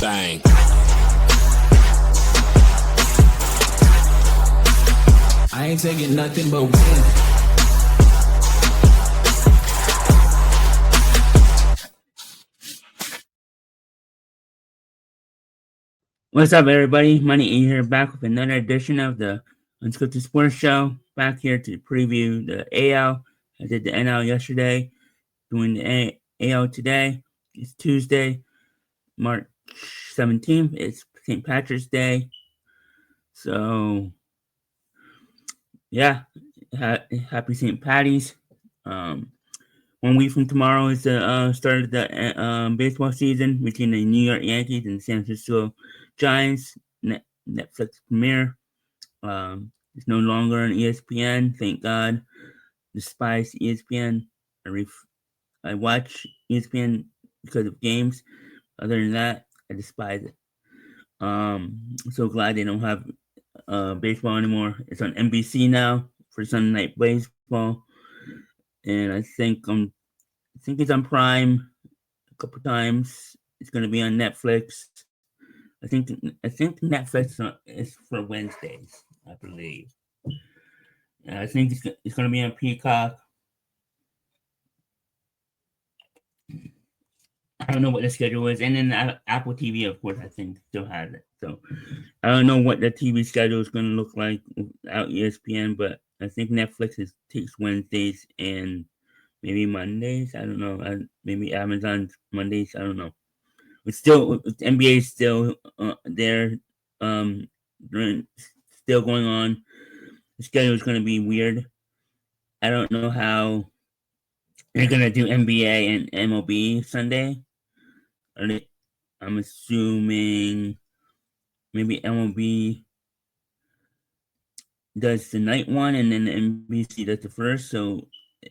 Bang. I ain't taking nothing but win. What's up, everybody? Money E here, back with another edition of the Unscripted Sports Show. Back here to preview the AL. I did the NL yesterday, doing the AL today. It's Tuesday, March 17th. It's St. Patrick's Day. So, yeah, happy St. Patty's. 1 week from tomorrow is the start of the baseball season between the New York Yankees and the San Francisco Giants. Netflix premiere. It's no longer on ESPN, thank God. Despise ESPN. I watch ESPN because of games. Other than that, I despise it. I'm so glad they don't have baseball anymore. It's on NBC now for Sunday Night Baseball, and I think it's on Prime a couple times. It's gonna be on Netflix. I think Netflix is for Wednesdays, I believe. I think it's gonna be on Peacock. I don't know what the schedule is, and then Apple TV, of course, I think still has it. So I don't know what the TV schedule is going to look like without ESPN, but I think Netflix takes Wednesdays and maybe Mondays. I don't know. Maybe Amazon's Mondays. I don't know. It's still NBA is still there. Still going on. The schedule is going to be weird. I don't know how they're going to do NBA and MLB Sunday. I'm assuming maybe MLB does the night one and then the NBC does the first. So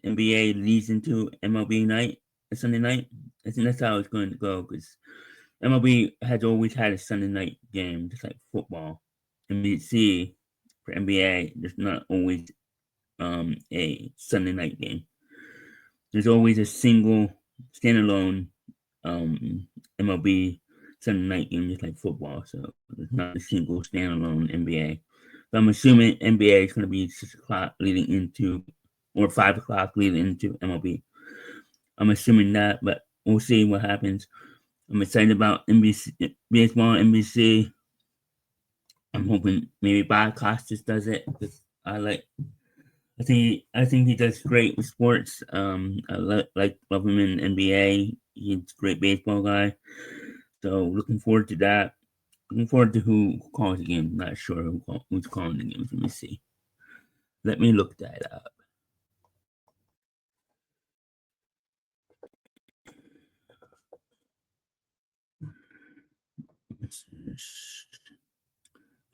NBA leads into MLB night, Sunday night. I think that's how it's going to go because MLB has always had a Sunday night game, just like football. NBC for NBA, there's not always a Sunday night game. There's always a single standalone MLB Sunday night game, just like football. So it's not a single standalone NBA. But I'm assuming NBA is going to be 6 o'clock leading into, or 5 o'clock leading into MLB. I'm assuming that, but we'll see what happens. I'm excited about NBC baseball. NBC. I'm hoping maybe Bob Costas does it because I think he does great with sports. I love him in NBA. He's a great baseball guy. So looking forward to that. Looking forward to who calls the game. Not sure who's calling the games. Let me see. Let me look that up.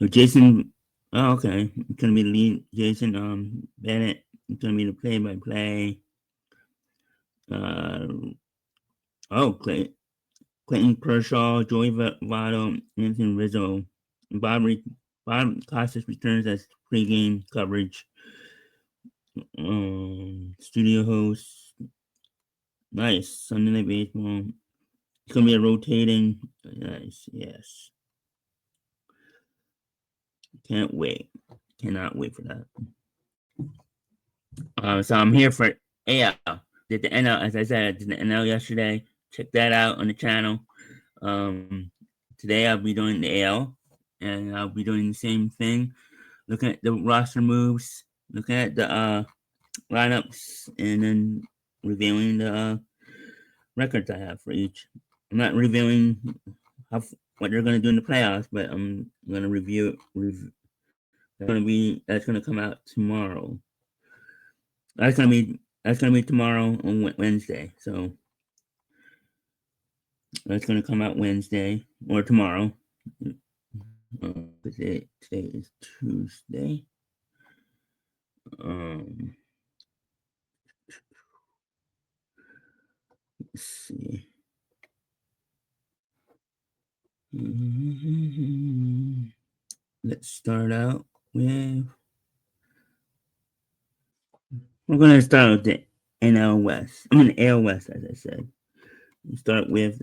So Jason. Oh, okay. It's gonna be the lead. Jason Bennett. It's gonna be the play-by-play. Clayton Kershaw, Joey Votto, Anthony Rizzo, Bob Costas returns as pregame coverage. Studio host. Nice. Sunday Night Baseball. It's gonna be a rotating. Nice. Yes. Can't wait. Cannot wait for that. So I'm here for AL. Did the NL, as I said, I did the NL yesterday. Check that out on the channel. Today I'll be doing the AL, and I'll be doing the same thing. Looking at the roster moves, looking at the lineups, and then reviewing the records I have for each. I'm not reviewing what they're going to do in the playoffs, but I'm going to review it. That's going to come out tomorrow. That's going to be tomorrow on Wednesday. So that's going to come out Wednesday or tomorrow. Today is Tuesday. Let's see. Let's start out with. We're going to start with the NL West. I mean, AL West, as I said. We start with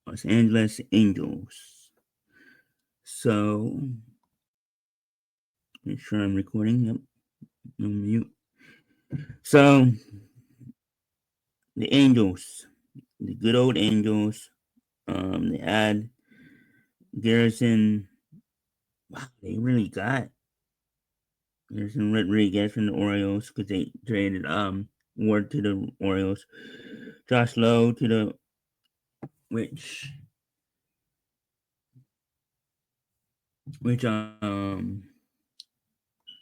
Los Angeles Angels. So, make sure I'm recording. Yep, no mute. So, the Angels, the good old Angels, they add Garrison. Wow, they really got Garrison Rodriguez from the Orioles because they traded Ward to the Orioles, Josh Lowe to the which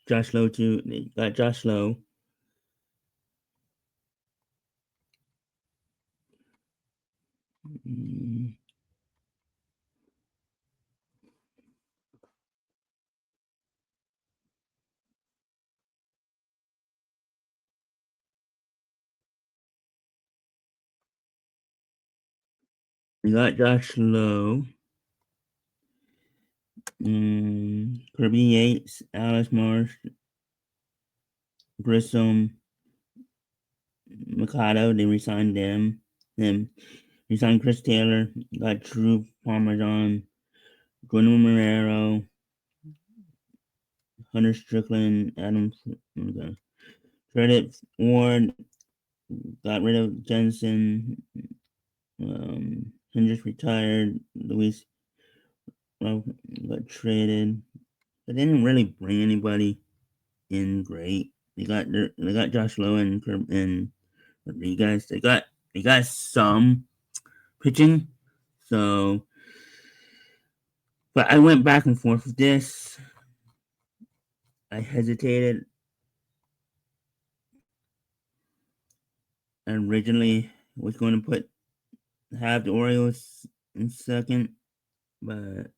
Josh Lowe too. They got Josh Lowe. Mm, We got Josh Lowe, Kirby Yates, Alice Marsh, Grissom, Mikado. They resigned him. Resigned Chris Taylor. Got Drew Parmesan, Jordan Marrero, Hunter Strickland, Adam. Okay. Traded Ward. Got rid of Jensen. Hendricks retired. Luis got traded. But they didn't really bring anybody in great. They got Josh Lowe and Rodriguez. They got some pitching. So, but I went back and forth with this. I hesitated. I originally was going to have the Orioles in second, but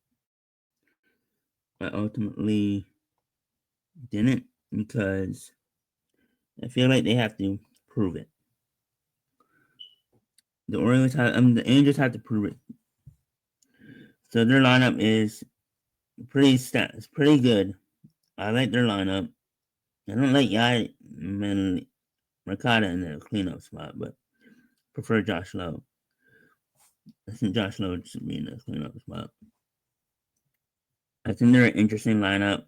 I ultimately didn't because I feel like they have to prove it. The Angels have to prove it. So their lineup is it's pretty good. I like their lineup. I don't like Yai Mercado in the cleanup spot, but prefer Josh Lowe. I think Josh Lowe should be in the cleanup spot. I think they're an interesting lineup.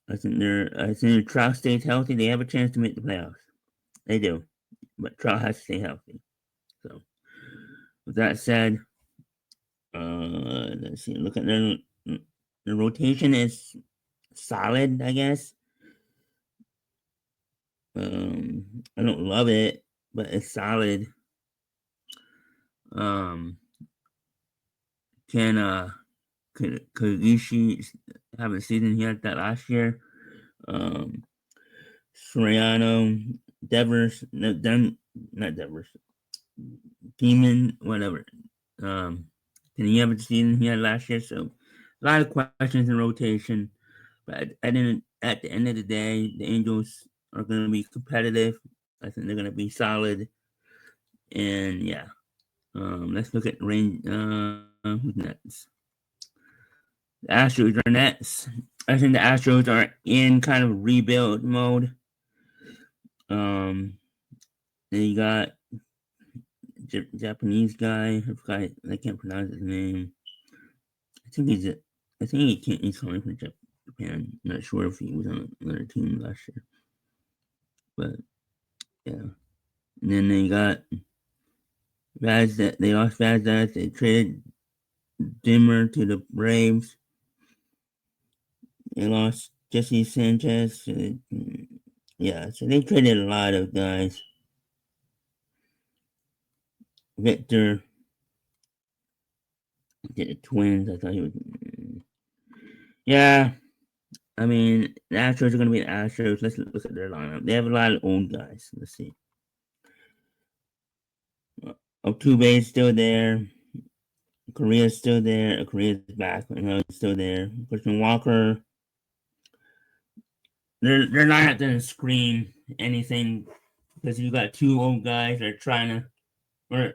I think if Trout stays healthy, they have a chance to make the playoffs. They do, but Trout has to stay healthy. So, with that said, let's see. Look at the rotation is solid, I guess. I don't love it, but it's solid. Um, could Ishii have a season he had that last year? Soriano, Devers, no, not Devers, Demon, whatever. Can he have a season he had last year? So, a lot of questions in rotation, but I didn't. At the end of the day, the Angels are going to be competitive. I think they're going to be solid, and yeah. Let's look at who's next? The Astros are next. I think the Astros are in kind of rebuild mode. Then you got Japanese guy. I can't pronounce his name. I think he's coming from Japan. Not sure if he was on another team last year, but yeah. And then they got they lost Vazquez. They traded Dimmer to the Braves. They lost Jesse Sanchez. Yeah, so they traded a lot of guys. Victor did the Twins. I thought he was. Yeah, I mean, the Astros are going to be the Astros. Let's look at their lineup. They have a lot of old guys. Let's see. Altuve is still there. Korea's still there. Korea's back. He's still there. Christian Walker. They're not going to scream anything because you got two old guys that are trying to. Or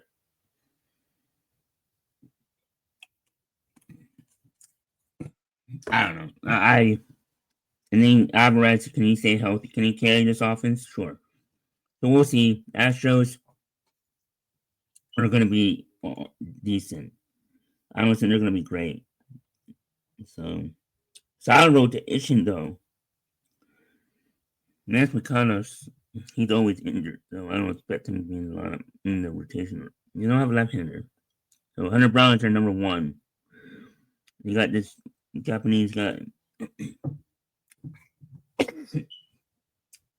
I don't know. And then Alvarez, can he stay healthy? Can he carry this offense? Sure. So we'll see. Astros, are going to be decent. I don't think they're going to be great. So, solid rotation though. Nance McConnell, he's always injured, so I don't expect him to be in the lineup in the rotation. You don't have a left-hander, so Hunter Brown is our number one. You got this Japanese guy.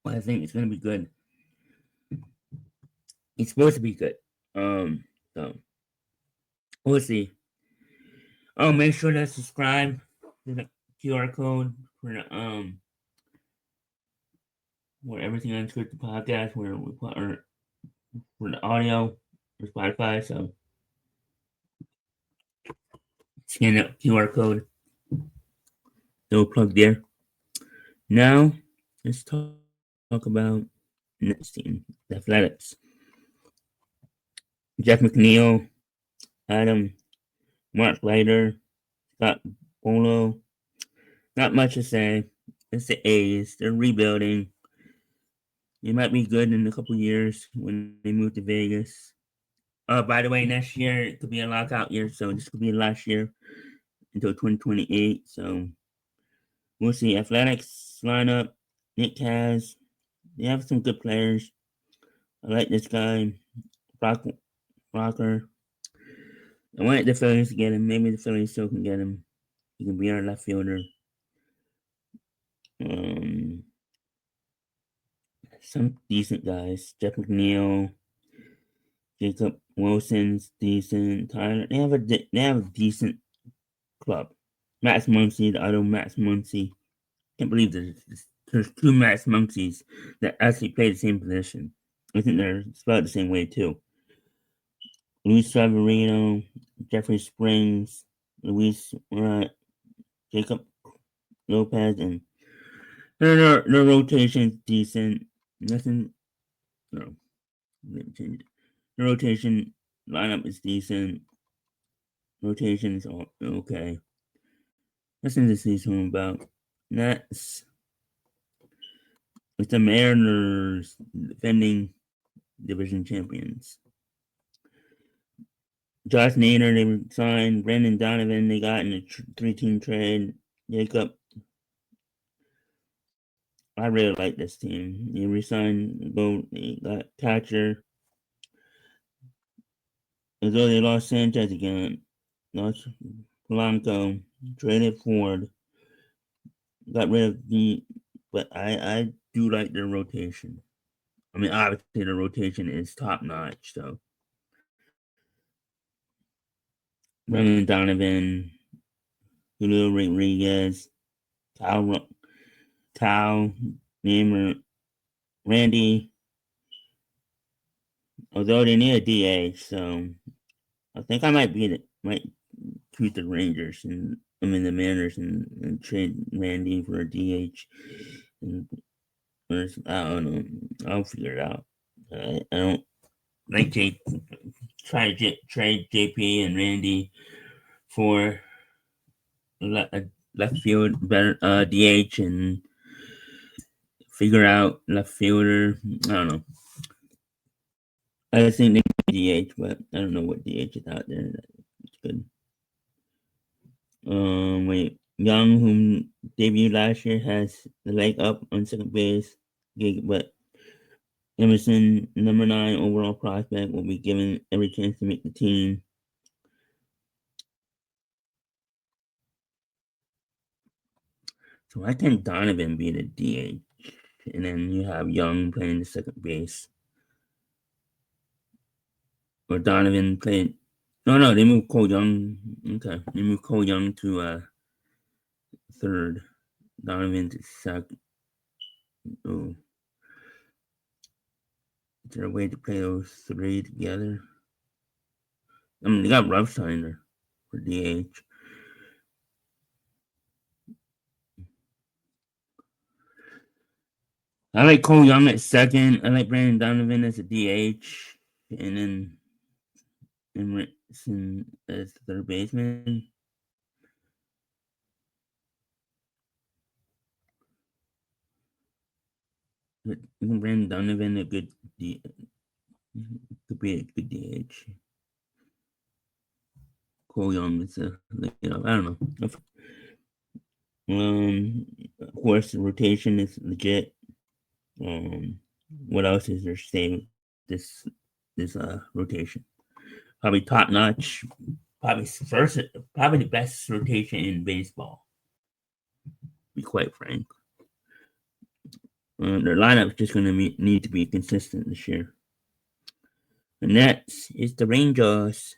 Well, I think it's going to be good. It's supposed to be good. So we'll see. Oh, make sure to subscribe to the QR code for the where everything on the podcast where we put our for the audio for Spotify. So scan that QR code. It'll plug there. Now let's talk about next team, the Athletics. Jeff McNeil, Adam, Mark Leiter, Scott Bolo. Not much to say. It's the A's. They're rebuilding. They might be good in a couple years when they move to Vegas. By the way, next year it could be a lockout year, so this could be the last year until 2028. So we'll see. Athletics lineup, Nick Kaz. They have some good players. I like this guy, Rocker. I wanted the Phillies to get him. Maybe the Phillies still can get him. He can be our left fielder. Some decent guys. Jeff McNeil, Jacob Wilson's decent. Tyler, they have a decent club. Max Muncy, the other Max Muncy. Can't believe there's two Max Muncies that actually play the same position. I think they're spelled the same way too. Luis Severino, Jeffrey Springs, Luis Jacob Lopez, and their rotation's decent. Nothing. No, change it. The rotation lineup is decent. Rotation is okay. Nothing to see something about. Nets. It's the Mariners defending division champions. Josh Nader, they signed. Brendan Donovan, they got in a 3-team trade. Jacob. I really like this team. They resigned both. They got catcher. Although they lost Sanchez again. Lost Blanco. Traded Ford. Got rid of the. But I do like their rotation. I mean, obviously the rotation is top notch. So Brendan Donovan, Julio Rodriguez, Tao, Neimer, Randy. Although they need a DA, so I think I might treat the Rangers and the Mariners and trade Randy for a DH. And, I don't know. I'll figure it out. I don't like trade JP and Randy for left field better DH and figure out left fielder. I don't know. I think they DH, but I don't know what DH is out there. It's good. Wait, Young, whom debuted last year, has the leg up on second base gig, but Emerson, number 9 overall prospect, will be given every chance to make the team. So I think Donovan be the DH, and then you have Young playing the second base. Or Donovan played. No, they moved Cole Young. Okay, they moved Cole Young to third. Donovan to second. Oh, is there a way to play those three together? I mean, they got Roughshiner for DH. I like Cole Young at second. I like Brandon Donovan as a DH, and then Emerson as third baseman. But isn't Brandon Donovan a good could be a good DH? Cole Young is I don't know. Of course, the rotation is legit. What else is there to say? This rotation probably top notch. Probably the best rotation in baseball. To be quite frank, their lineup is just going to need to be consistent this year. The next is the Rangers.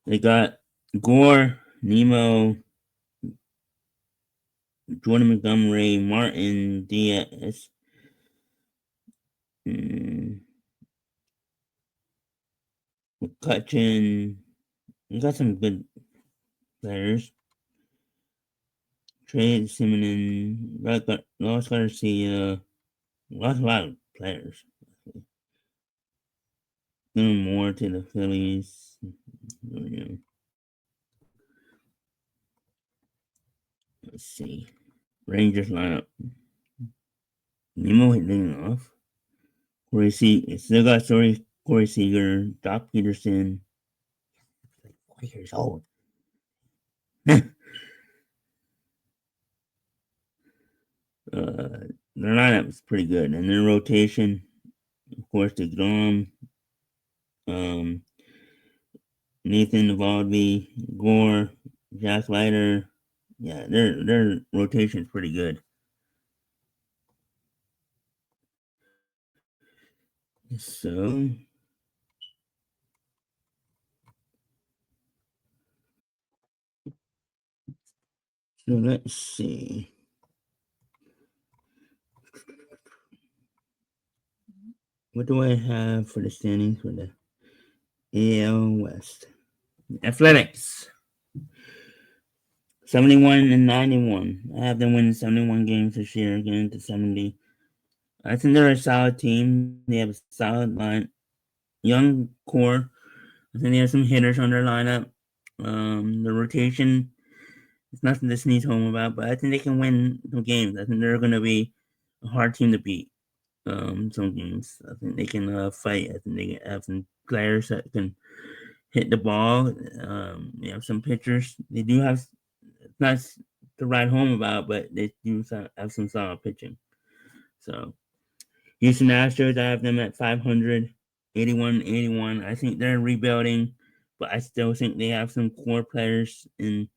They got Gore, Nemo, Jordan Montgomery, Martin Diaz, McCutcheon. You got some good players. Trey Simenon, Lost Garcia, lost a lot of players. More to the Phillies. Yeah. Let's see. Rangers lineup. Nemo hitting off. Corey Seager, still got Corey Seager, Doc Peterson. Like 40 years old. Their lineup is pretty good, and their rotation, of course, the Grom, Nathan Eovaldi, Gore, Jack Leiter. Yeah, their rotation is pretty good. So let's see. What do I have for the standings for the AL West? Athletics. 71 and 91. I have them winning 71 games this year, getting to 70. I think they're a solid team. They have a solid line, young core. I think they have some hitters on their lineup. The rotation is nothing to sneeze home about, but I think they can win some games. I think they're going to be a hard team to beat. Some games, I think they can fight. I think they have some players that can hit the ball. They have some pitchers. They do have not to write home about, but they do have some solid pitching. So Houston Astros, I have them at 500, 81. I think they're rebuilding, but I still think they have some core players in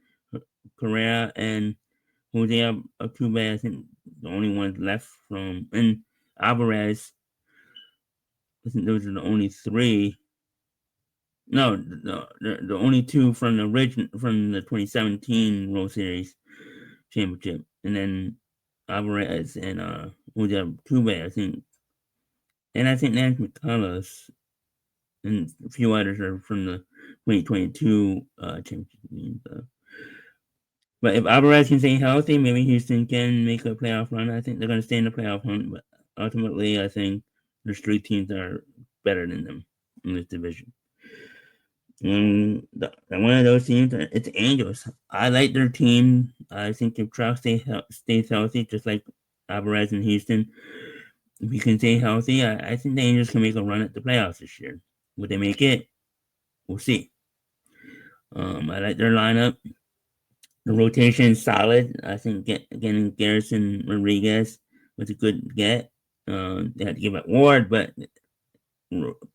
Correa and Jose Altuve. I think the only ones left from, and Alvarez. I think those are the only three. No, the only two from the 2017 World Series championship, and then Alvarez and Jose Altuve, I think. And I think Nancy McCullers and a few others are from the 2022 championship team. So. But if Alvarez can stay healthy, maybe Houston can make a playoff run. I think they're going to stay in the playoff hunt, but ultimately, I think there's three teams that are better than them in this division. And one of those teams, it's Angels. I like their team. I think if Trout stays healthy, just like Alvarez in Houston, if he can stay healthy, I think the Angels can make a run at the playoffs this year. Would they make it? We'll see. I like their lineup. The rotation is solid. I think getting Garrison Rodriguez was a good get. They had to give up Ward, but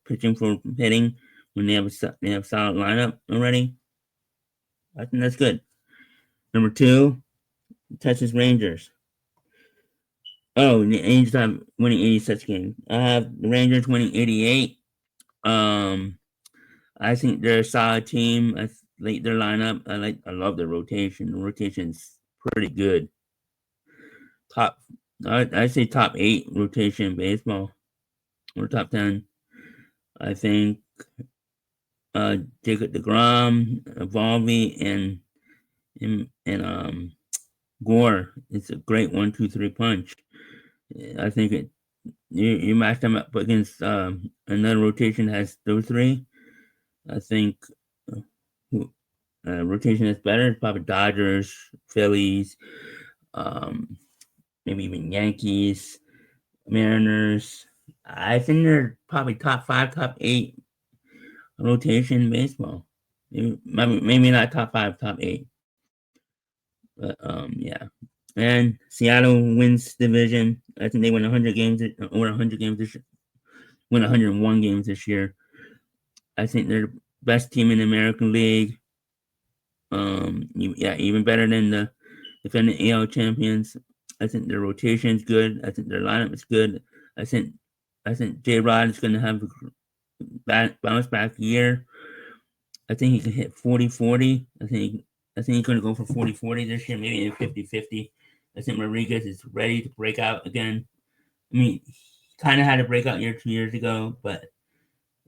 pitching for hitting when they have a solid lineup already, I think that's good. Number 2, Texas Rangers. Oh, the Angels have winning 86 games. I have the Rangers winning 88. I think they're a solid team. I like their lineup. I love their rotation. The rotation's pretty good. I say top 8 rotation in baseball, or top 10. I think Jacob DeGrom, Eovaldi, and Gore. It's a great 1-2-3 punch. I think you match them up against another rotation that has those three. I think rotation that's better is probably Dodgers, Phillies, maybe even Yankees, Mariners. I think they're probably top 5, top 8 rotation in baseball. Maybe not top 5, top 8. But yeah. And Seattle wins division. I think they win 100 games or 100 games this year. Win 101 games this year. I think they're the best team in the American League. Yeah, even better than the defending AL champions. I think their rotation is good. I think their lineup is good. I think J Rod is going to have a bounce back year. I think he can hit 40-40. I think he's going to go for 40-40 this year, maybe in 50-50. I think Rodriguez is ready to break out again. I mean, he kind of had a breakout year 2 years ago, but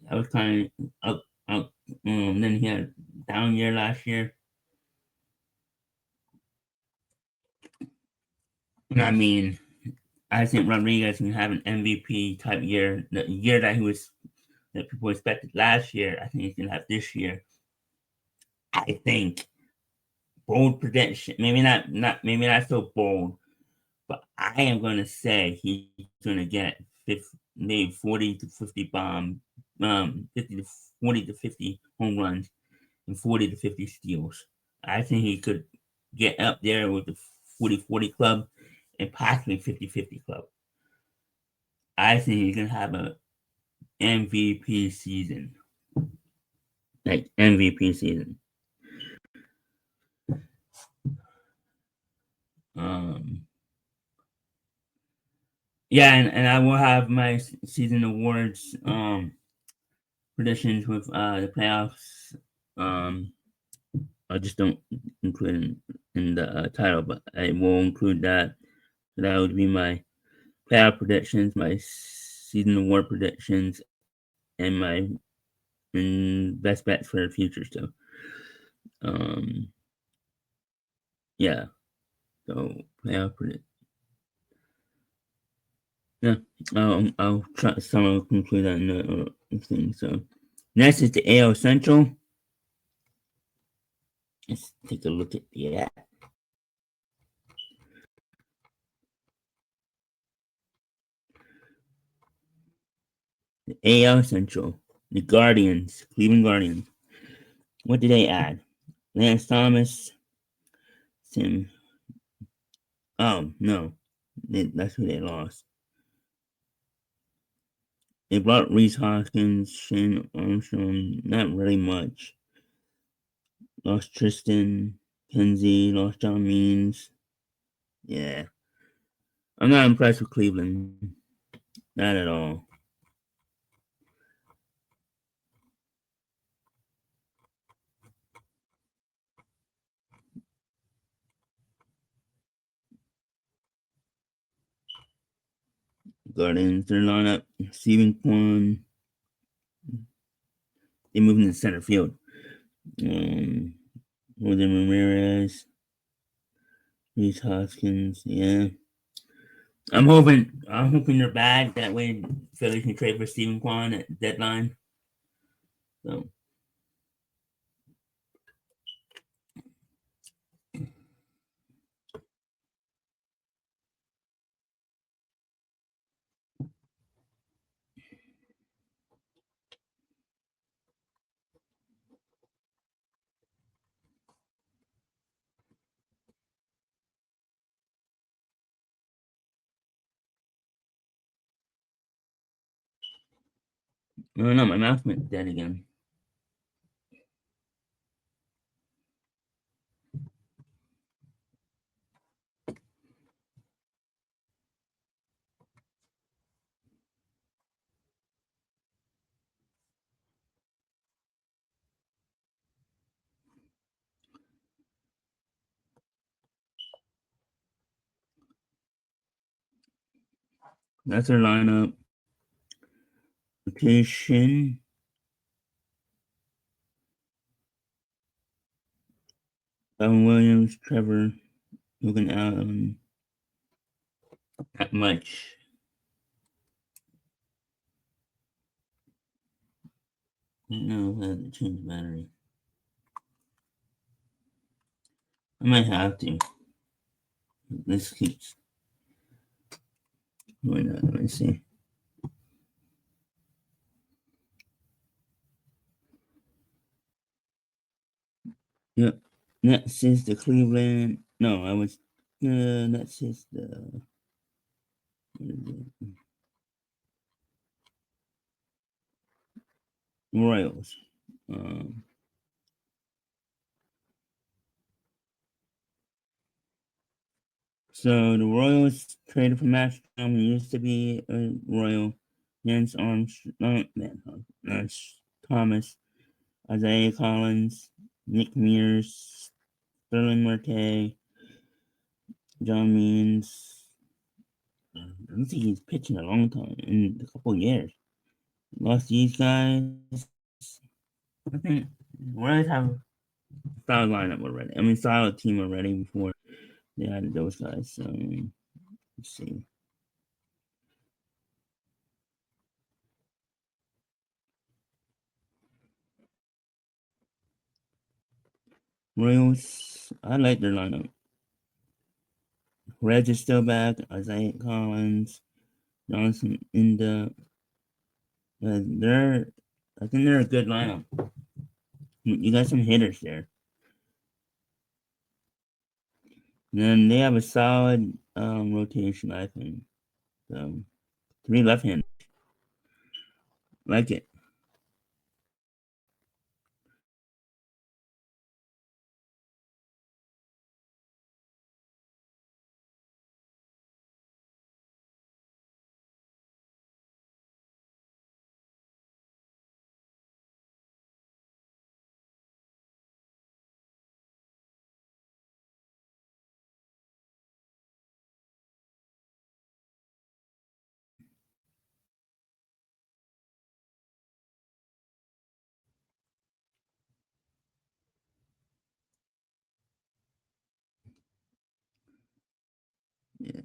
I was kind of up. Then he had a down year last year. I mean, I think Rodriguez can have an MVP type year. The year that people expected last year, I think he's gonna have this year. I think bold prediction, maybe not so bold, but I am gonna say he's gonna get 50, maybe 50 to 40 to 50 home runs and 40 to 50 steals. I think he could get up there with the 40-40 club and possibly 50-50 club. I think he's gonna have a MVP season. Like MVP season. Um yeah, and I will have my season awards predictions with the playoffs. I just don't include in the title, but I will include that. So that would be my playoff predictions, my season award predictions, and my best bets for the future stuff. Um, yeah. So playoff predict. Yeah, I'll try. Someone will conclude that in the thing. So next is the AL Central. Let's take a look at that. The AL Central. The Guardians, Cleveland Guardians. What did they add? Lance Thomas, Tim. Oh no, that's who they lost. They brought Reese Hoskins, Shane Armstrong. Not really much. Lost Tristan Kenzie. Lost John Means. Yeah, I'm not impressed with Cleveland. Not at all. Guardians, their lineup, Steven Kwan. They moved into center field. Jose Ramirez, Reese Hoskins, yeah. I'm hoping they're bad. That way Philly can trade for Steven Kwan at deadline. So I don't know, my mouth went dead again. That's their lineup. Rotation. Evan Williams, Trevor, Logan Allen. Not much. No, I had to change battery. I might have to. This keeps going on. Let me see. Yep. Next is the Cleveland. No, I was. Next is the. What is it? Royals. Um, so the Royals traded for Max Stroman, who used to be a Royal. Jens Armstrong, Thomas, Isaiah Collins, Nick Mears, Sterling Marte, John Means. I don't think he's pitching a long time in a couple of years. Lost these guys. I think Royals have a solid lineup already. I mean, solid team already before they added those guys. So let's see. Royals, I like their lineup. Reg is still back. Isaiah Collins, Johnson in the. They're, I think they're a good lineup. You got some hitters there. And then they have a solid rotation, I think. So three left handers. Like it. Yeah.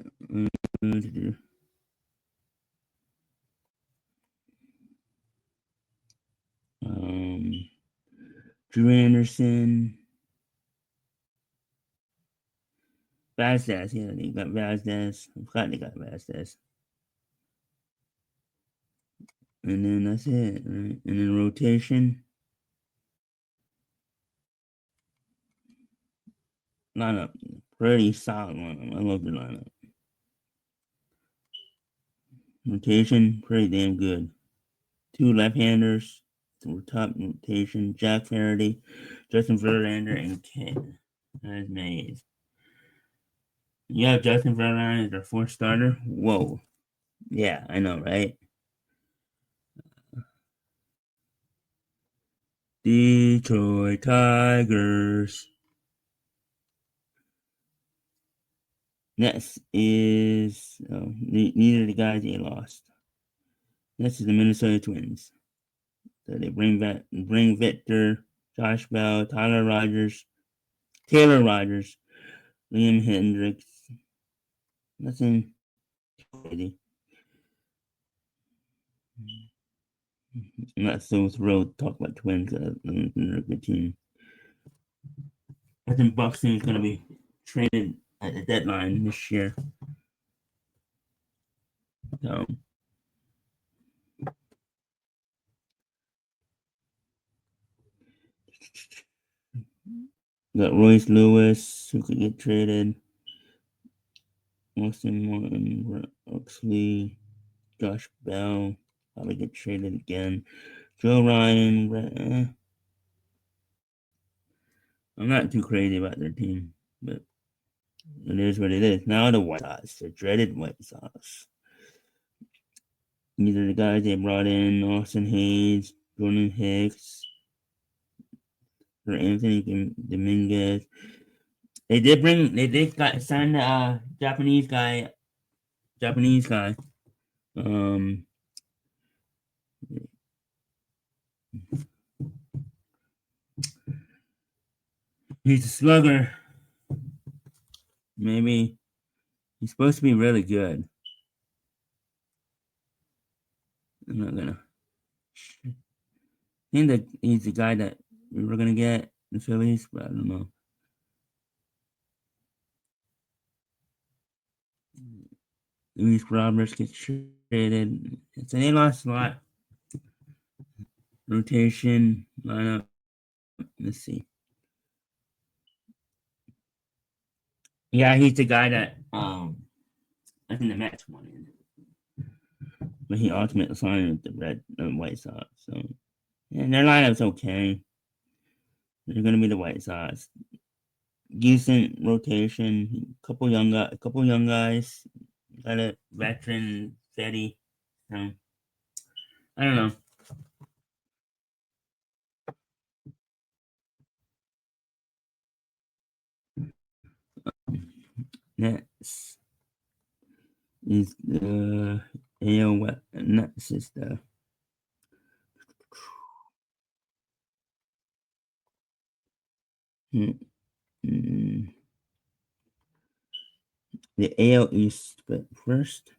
Um, Drew Anderson, Vazquez. Yeah, they got Vazquez. I forgot they got Vazquez. And then that's it. Right? And then rotation lineup, pretty solid lineup. I love the lineup. Rotation, pretty damn good. Two left-handers, top rotation. Jack Faraday, Justin Verlander, and Ken. That's Mays. You have Justin Verlander as their fourth starter. Whoa. Yeah, I know, right? Detroit Tigers. Next is neither of the guys they lost. Next is the Minnesota Twins. So they bring Victor, Josh Bell, Taylor Rogers, Liam Hendricks. Nothing crazy. I'm not so thrilled to talk about Twins. They're a good team. I think Buxton is going to be traded at the deadline this year. So got Royce Lewis who could get traded. Austin Morton, Oxley, Josh Bell probably get traded again. Joe Ryan. I'm not too crazy about their team, but it is what it is. Now the White Sox, the dreaded White Sox. These are the guys they brought in: Austin Hayes, Jordan Hicks, or Anthony Dominguez. They did sign the Japanese guy. Um, he's a slugger. Maybe he's supposed to be really good. I'm not gonna. I think that he's the guy that we were gonna get the Phillies, but I don't know. Luis Roberts gets traded. So they lost a lot. Rotation lineup. Let's see. Yeah, he's the guy that I think the Mets wanted, but he ultimately signed with the White Sox. So yeah, their lineup's okay. They're gonna be the White Sox. Decent rotation. Couple young guys. Got a veteran steady. So I don't know. Next is the AL West. Next is the mm, mm, the AL East. But first,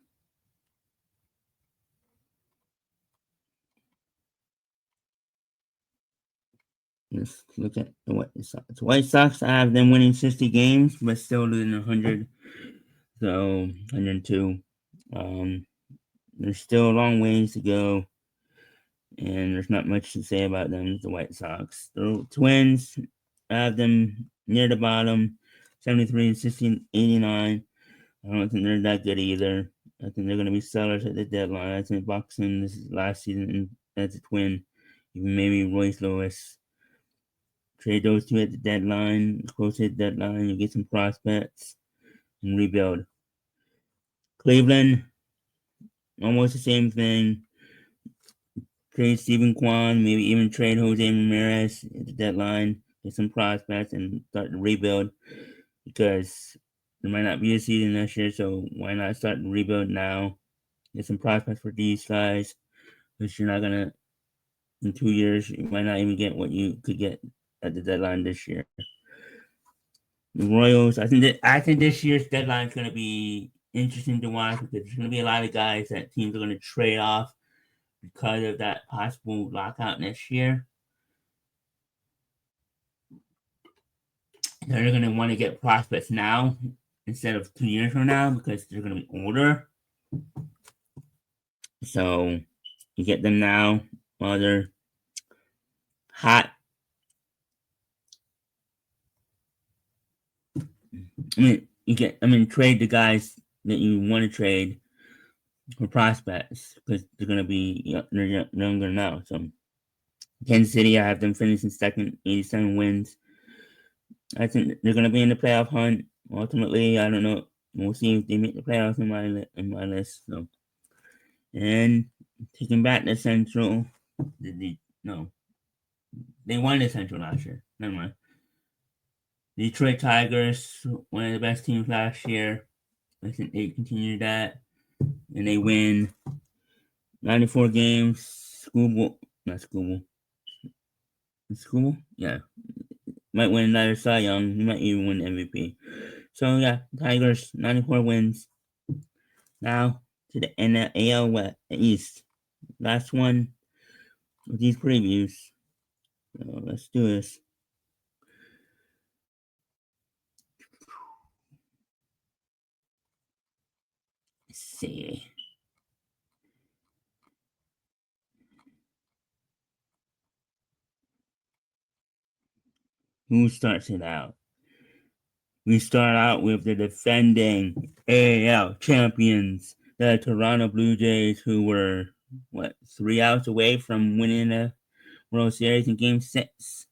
let's look at the White Sox. White Sox, I have them winning 60 games, but still losing 100. So 102. Um, there's still a long ways to go, and there's not much to say about them. The White Sox, the Twins, I have them near the bottom, 73 and 16, 89. I don't think they're that good either. I think they're going to be sellers at the deadline. I think Buxton this is last season as a Twin, even maybe Royce Lewis. Trade those two at the deadline, close to the deadline. You get some prospects and rebuild. Cleveland, almost the same thing. Trade Stephen Kwan, maybe even trade Jose Ramirez at the deadline, get some prospects and start to rebuild because there might not be a season this year, so why not start to rebuild now? Get some prospects for these guys, because you're not gonna in 2 years you might not even get what you could get at the deadline this year. The Royals, I think this year's deadline is gonna be interesting to watch because there's gonna be a lot of guys that teams are gonna trade off because of that possible lockout next year. They're going to want to get prospects now instead of 2 years from now because they're going to be older. So you get them now while they're hot. Trade the guys that you want to trade for prospects because they're going to be younger now. So Kansas City, I have them finishing second, 87 wins. I think they're going to be in the playoff hunt. Ultimately, I don't know. We'll see if they make the playoffs in my list. So, and taking back the Central, no, they won the Central last year. Never mind. Detroit Tigers, one of the best teams last year. I think they continue that, and they win 94 games. Not Schoolboy, yeah, might win another Cy Young. He might even win MVP. So yeah, Tigers 94 wins. Now to the NL West East. Last one with these previews. So let's do this. Let's see. Who starts it out? We start out with the defending AL champions, the Toronto Blue Jays, who were 3 outs away from winning the World Series in Game 6.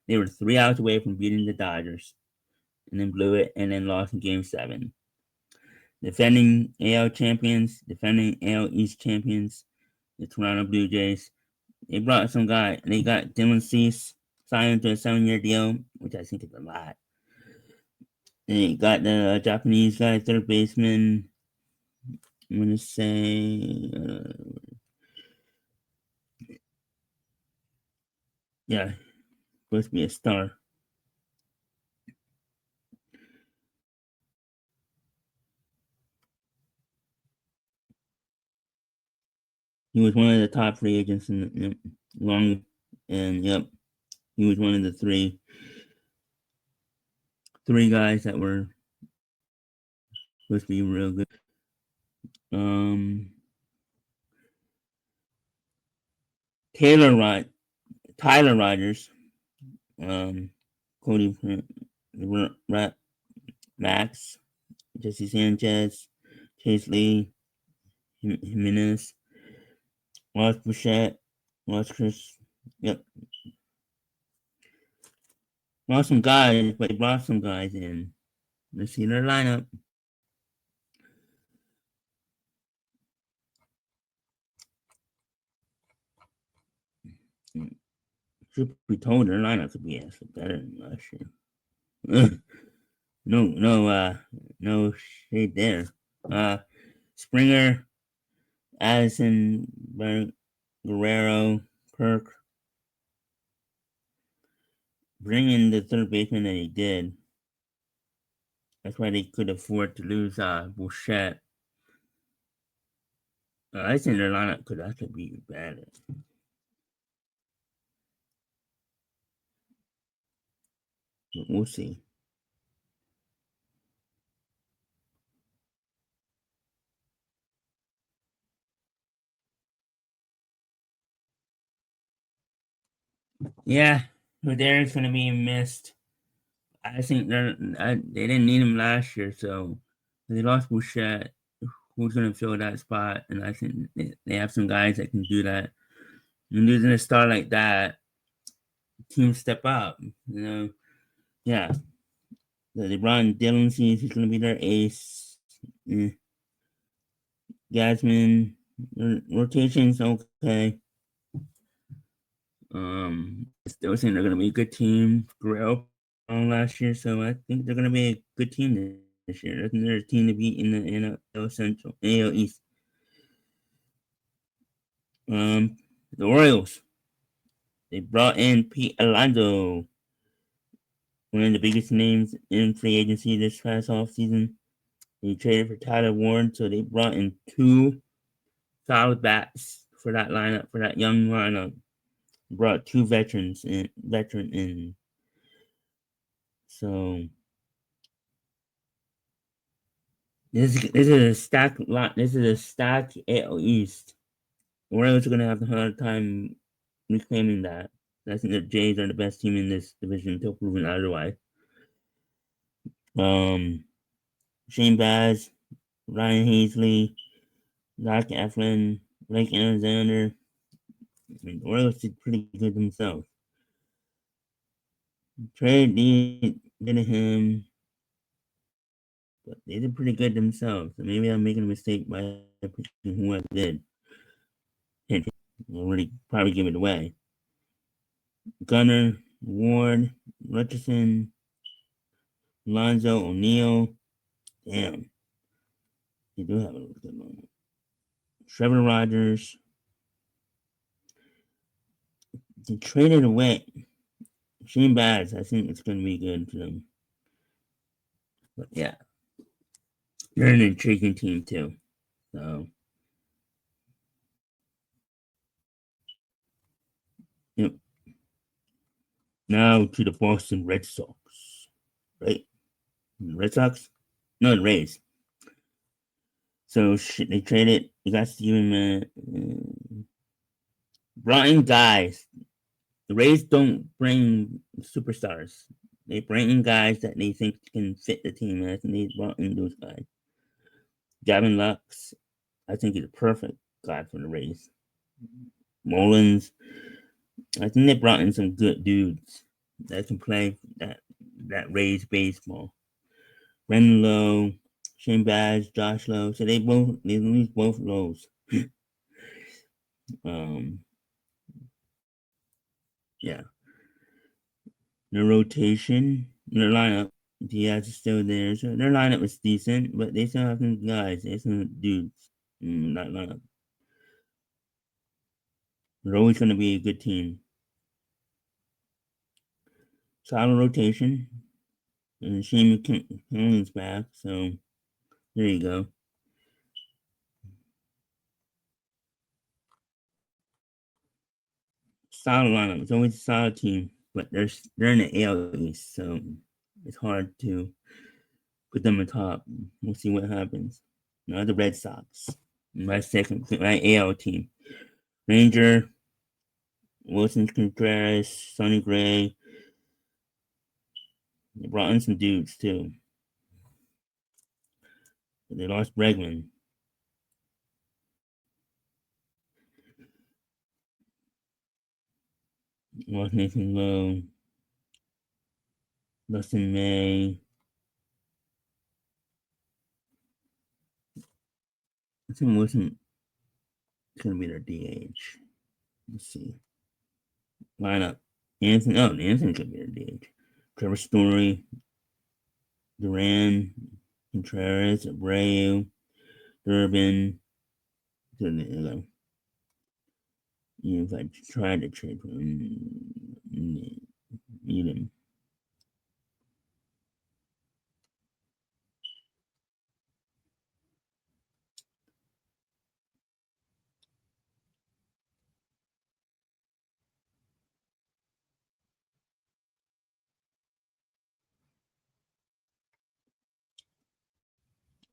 They were 3 outs away from beating the Dodgers, and then blew it, and then lost in Game 7. Defending AL champions, defending AL East champions, the Toronto Blue Jays. They brought some guy. They got Dylan Cease signed to a 7-year deal, which I think is a lot. They got the Japanese guy, third baseman. I'm gonna say, yeah, supposed to be a star. He was one of the top free agents in long, and yep, he was one of the three guys that were supposed to be real good. Um, Taylor Rod, Tyler Rogers, Cody Rat, Max, Jesse Sanchez, Chase Lee, Jimenez, Ross Bouchette, Ross Chris. Yep. Lost some guys, but they brought some guys in. Let's see their lineup. Should be told their lineup could be actually better than last year. No shade there. Springer, Addison, Guerrero, Kirk. Bring in the third baseman that he did. That's why they could afford to lose Bouchette. I think their lineup could actually be better. But we'll see. Yeah, Derek's gonna be missed. I think they didn't need him last year, so they lost Bouchette. Who's gonna fill that spot? And I think they have some guys that can do that. And losing a star like that, teams step up. Yeah. They brought in Dylan Cease, he's gonna be their ace. Gasman, rotation's okay. I still think they're gonna be a good team. Guerrero last year, so I think they're gonna be a good team this year. I think they're a team to beat in the NL Central, AL East. The Orioles. They brought in Pete Alonso, one of the biggest names in free agency this past offseason. They traded for Tyler Ward, so they brought in two solid bats for that lineup, for that young lineup. Brought two veteran in. So this is a stacked lot. This is a stacked AL East. The Orioles are gonna have a hard time reclaiming that. I think the Jays are the best team in this division until proven otherwise. Shane Baz, Ryan Hazley, Zach Eflin, Blake Alexander. I mean, the Orioles did pretty good themselves. Trade did him, but they did pretty good themselves. So maybe I'm making a mistake by picking who I did. And already probably give it away. Gunner, Ward, Richardson, Lonzo, O'Neill. Damn. They do have a good moment. Trevor Rogers. They traded away Shane Baz. I think it's going to be good for them. But yeah. They're an intriguing team too. So. Yep. Now to the Boston Red Sox. Right? Red Sox? No, the Rays. So they traded. They got Steven brought in guys. The Rays don't bring superstars. They bring in guys that they think can fit the team. And I think they brought in those guys. Gavin Lux, I think he's a perfect guy for the Rays. Mullins, I think they brought in some good dudes that can play that Rays baseball. Brendan Lowe, Shane Baz, Josh Lowe. So they lose both Lows. Yeah. Their rotation, their lineup, Diaz is still there. So their lineup is decent, but they still have some guys. They have some dudes in that lineup. They're always going to be a good team. Solid rotation. And Shane McClellan's back, so there you go. Solid lineup. It's always a solid team, but they're in the AL East, so it's hard to put them atop. We'll see what happens. Now the Red Sox, my AL team. Ranger, Wilson Contreras, Sonny Gray. They brought in some dudes too. They lost Bregman. Lost Nathan Lowe. Dustin May. I think Wilson is going to be their DH. Let's see. Lineup. Anthony could be their DH. Trevor Story. Duran. Contreras. Abreu. Durbin. If I tried to trade for him, need him.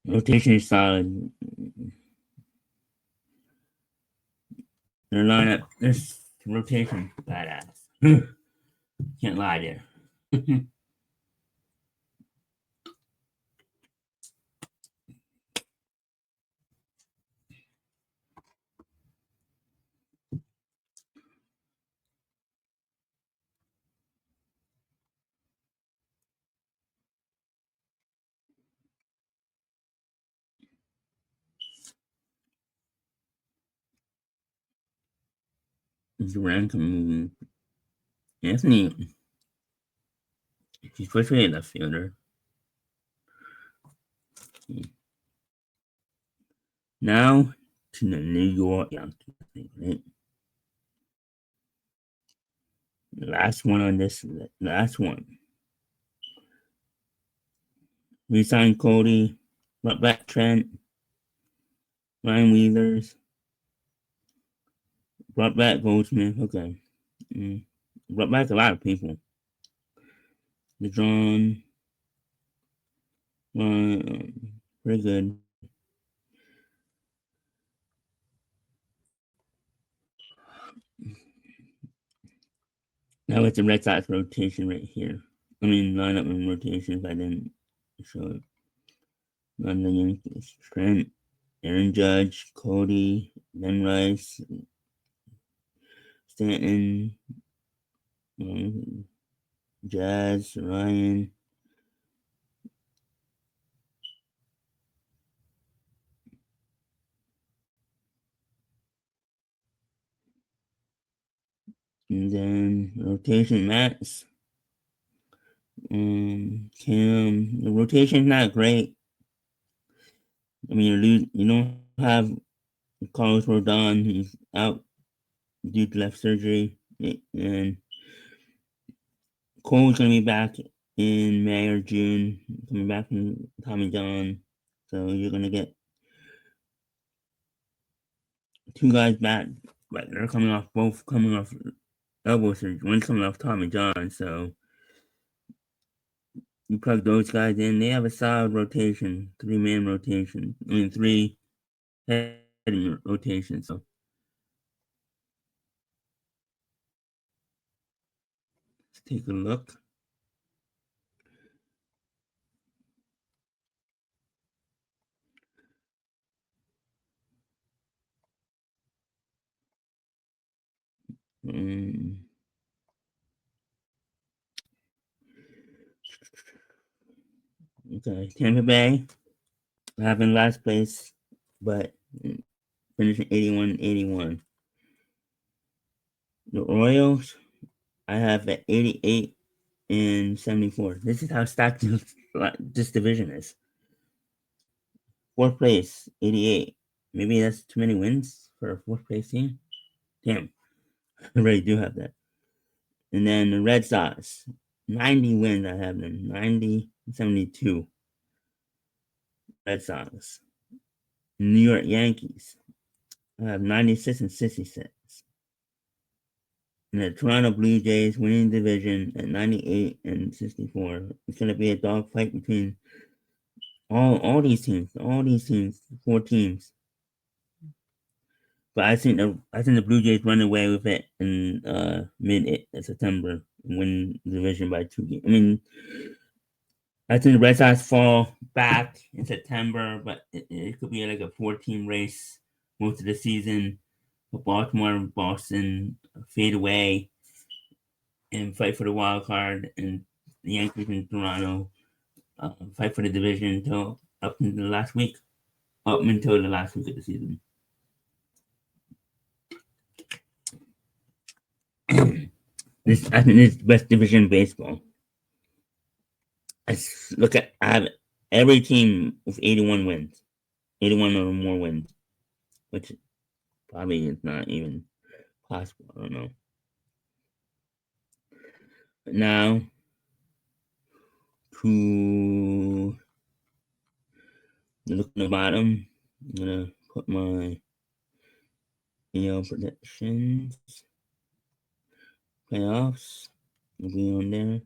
Rotation is solid. Their lineup, this rotation, badass. Can't lie there. Duran can move. Anthony, he's supposed to be a left fielder. Now to the New York Yankees. Right? Last one on this. Last one. Resigned Cody. Brought back Trent. Ryan Wheelers. Brought back Goldsmith. Okay. Brought back a lot of people. DeJohn. Pretty good. Now it's the Red Sox rotation right here. I mean, lineup and rotation if I didn't show it. On the Yankees. Trent, Aaron Judge, Cody, Ben Rice, Stanton, Jazz, Ryan. And then rotation Max. Cam. The rotation's not great. I mean, you don't have Carlos Rodon. He's out due to left surgery. And Cole's going to be back in May or June, coming back from Tommy John. So you're going to get two guys back, but they're both coming off elbow surgery. One's coming off Tommy John, so you plug those guys in. They have a solid rotation, 3-man rotation. I mean, 3-head rotation. So let's take a look. Okay, Tampa Bay, I have in last place, but finishing 81-81. The Royals, I have at 88-74. This is how stacked this division is. Fourth place, 88. Maybe that's too many wins for a fourth place team. Damn, I really do have that. And then the Red Sox, 90 wins. I have them 90-72. Red Sox. New York Yankees, I have 96-66. And the Toronto Blue Jays winning the division at 98-64. It's going to be a dogfight between all these teams, 4 teams. But I think the Blue Jays run away with it in mid September and win the division by 2 games. I mean, I think the Red Sox fall back in September, but it could be like a 14 race most of the season. But Baltimore and Boston fade away and fight for the wild card, and the Yankees and Toronto fight for the division until up until the last week of the season. I think this is the best division in baseball. I have every team with 81 wins, 81 or more wins, which probably is not even possible. I don't know. But now to look at the bottom, I'm gonna put my predictions, playoffs will be on there.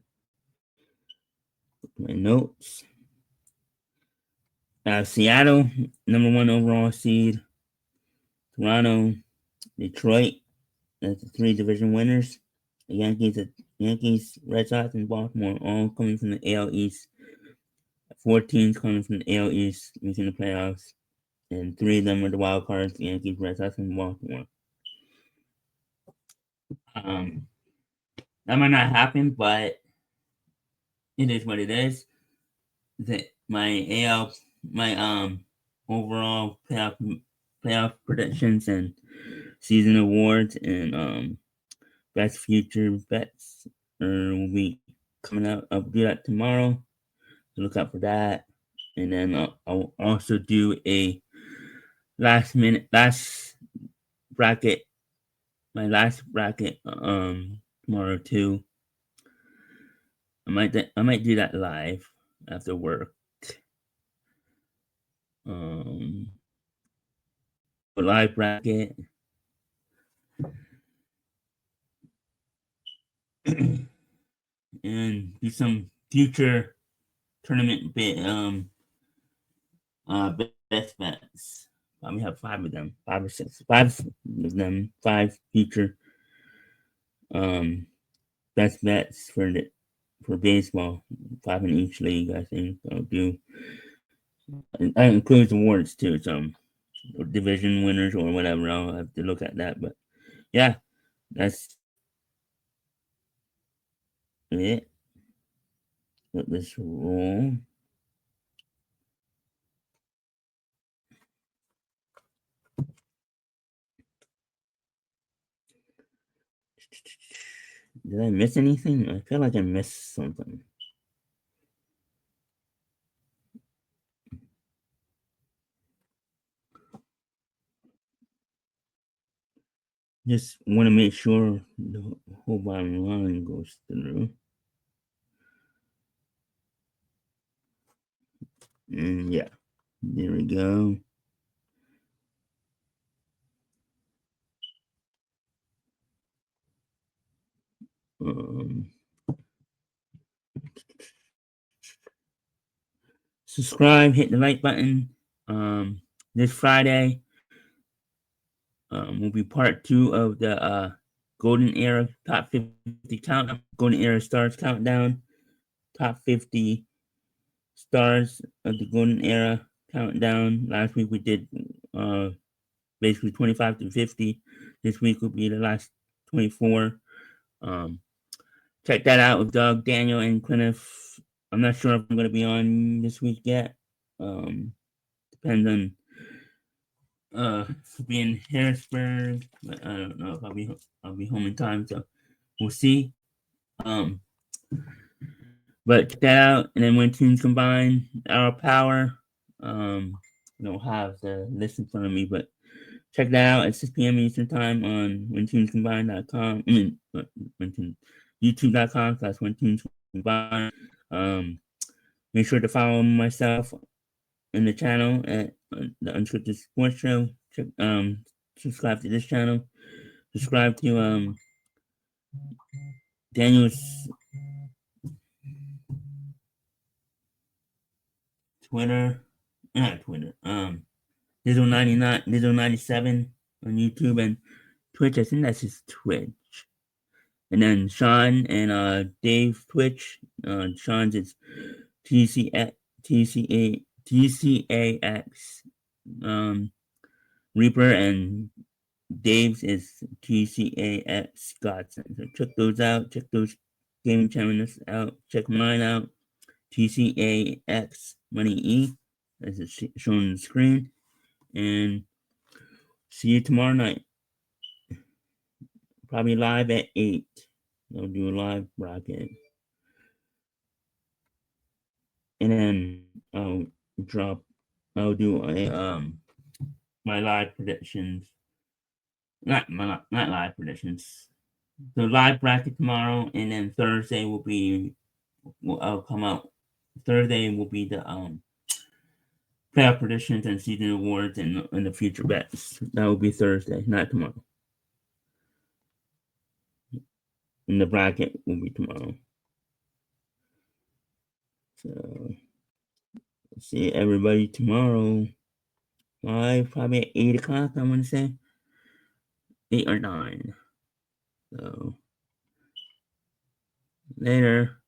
My notes. Seattle, number 1 overall seed. Toronto, Detroit, that's the 3 division winners. The Yankees, Red Sox, and Baltimore all coming from the AL East. 4 teams coming from the AL East making the playoffs, and 3 of them are the wild cards: the Yankees, Red Sox, and Baltimore. That might not happen, but it is what it is. My overall playoff predictions and season awards and best future bets will be coming out. I'll do that tomorrow. So look out for that, and then I'll also do a last bracket, my last bracket tomorrow too. I might do that live after work. A live bracket. And do some future tournament best bets. Probably have 5 of them, 5 or 6, 5 of them, 5 future best bets for baseball, 5 in each league. I think I'll do. And that includes awards too, some division winners or whatever. I'll have to look at that, but yeah, that's it. Let this roll. Did I miss anything? I feel like I missed something. Just want to make sure the whole bottom line goes through. And yeah, there we go. Subscribe, hit the like button. This Friday will be part 2 of the Golden Era Top 50 Countdown. Golden Era Stars Countdown. Top 50 stars of the Golden Era Countdown. Last week we did basically 25 to 50. This week will be the last 24. Check that out with Doug, Daniel, and Kenneth. I'm not sure if I'm going to be on this week yet. Depends on being in Harrisburg, but I don't know if I'll be home in time, so we'll see. But check that out, and then when teams combine, our power. I don't have the list in front of me, but check that out at 6 p.m. Eastern Time on whenteamscombine.com. I mean, youtube.com/whenteamscombine. Make sure to follow myself in the channel at the Unscripted Sports Show. Subscribe to this channel. Subscribe to Daniel's Twitter. Not Twitter. Dizzle99, Dizzle97 on YouTube and Twitch. I think that's his Twitch. And then Sean and Dave Twitch. Sean's is TCA, TCAX, Reaper, and Dave's is TCAX Godson. So check those out. Check those gaming channels out. Check mine out. TCAX Money E, as it's shown on the screen. And see you tomorrow night. Probably live at 8. I'll do a live broadcast. And then drop I'll do a my live predictions. Not live predictions. The live bracket tomorrow, and then Thursday I'll come out. Thursday will be the playoff predictions and season awards and the future bets. That will be Thursday, not tomorrow. And the bracket will be tomorrow. So see everybody tomorrow. Live probably at 8 o'clock, I want to say. 8 or 9. So later.